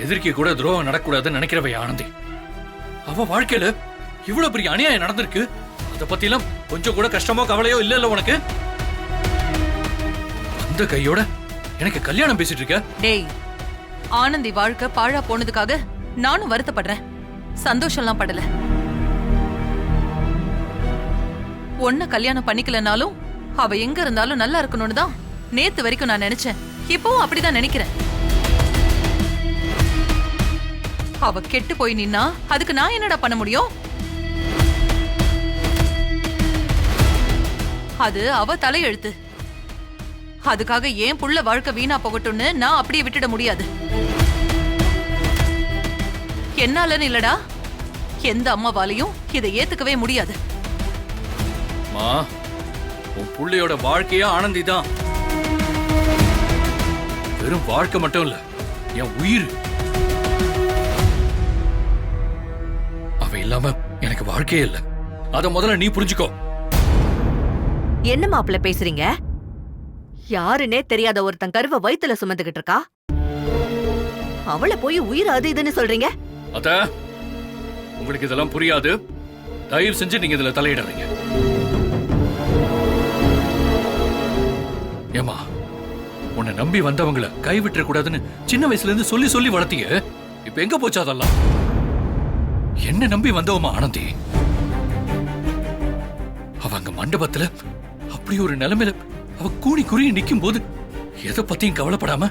எதிர்க்கு கூட துரோகம் நடக்கூடாதுன்னு நினைக்கிறவ ஆனந்தி. அவ வாழ்க்கையில இவ்வளவு பெரிய அநியாயம் நடந்திருக்கு. அத பத்தி எல்லாம் கொஞ்சம் கூட கஷ்டமோ கவலையோ இல்ல உனக்கு? அந்த கையோட எனக்கு கல்யாணம் பேசிட்டு இருக்க. டேய், ஆனந்தி வாழ்க்கை பாழா போனதுக்காக நானும் வருத்தப்படுறேன். சந்தோஷம்லாம் படல. ஒன்ன கல்யாணம் பண்ணிக்கலனாலும் அவ எங்க இருந்தாலும் நல்லா இருக்கணும்னு தான் நேத்து வரைக்கும் நான் நினைச்சேன். இப்பவும் அப்படிதான் நினைக்கிறேன். அவ கெட்டு போய் நின்னா அதுக்கு நான் என்னடா பண்ண முடியும்? அது அவ தலையெழுத்து. அதுக்காக ஏன் புள்ள வாழ்க்கை வீணா போகட்டும்னு நான் அப்படியே விட்டுட முடியாது. என்னாலன்னு இல்லடா, எந்த அம்மாவாலையும் இதை ஏத்துக்கவே முடியாது. உன் புள்ளையோட வாழ்க்கையா ஆனந்தி தான். வெறும் வாழ்க்கை மட்டும் இல்ல, என் உயிர். அவ இல்லாம எனக்கு வாழ்க்கையே இல்ல. அத முதல்ல நீ புரிஞ்சுக்கோ. என்ன மாப்பிள்ள பேசுறீங்க? யாருன்னே தெரியாத ஒருத்தன் கருவை வயித்துல சுமந்துகிட்டு இருக்கா. அவளை போய் உயிர் அது இதுன்னு சொல்றீங்க? அத உங்களுக்கு இதெல்லாம் புரியாது. தயவு செஞ்சு நீங்க இதுல தலையிடாதீங்க. ஏமா, உன்னை நம்பி வந்தவங்கள கைவிட்டுற கூடாதுன்னு சின்ன வயசுல இருந்து சொல்லி சொல்லி வளர்த்தீங்க. இப்ப எங்க போச்சு அதெல்லாம்? என்ன நம்பி வந்தவமா ஆனந்தி. அவ அங்க மண்டபத்துல அப்படி ஒரு நிலைமையில அவ கூணி குறுகி நிக்கும் போது எதை பத்தியும் கவலைப்படாம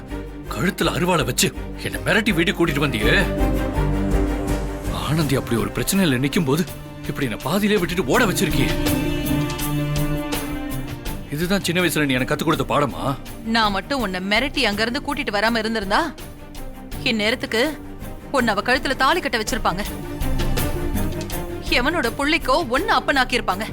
கழுத்துல அருவாளை வச்சு என்ன மிரட்டி வீட்டுக்கு கூட்டிட்டு வந்தியே. ஆனந்தி அப்படி ஒரு பிரச்சனையில நிக்கும் போது இப்படி என்ன பாதியிலே விட்டுட்டு ஓட வச்சிருக்கியே. இதுதான் சின்ன வயசுல நீ எனக்கு கத்து கொடுத்த பாடமா? நான் மட்டும் உன்னை மிரட்டி அங்க இருந்து கூட்டிட்டு வராம இருந்திருந்தா இந்நேரத்துக்கு உன்னை அவ கழுத்துல தாலி கட்ட வச்சிருப்பாங்க. எவனோட புள்ளைக்கோ ஒன்னு அப்பனாக்கி இருப்பாங்க.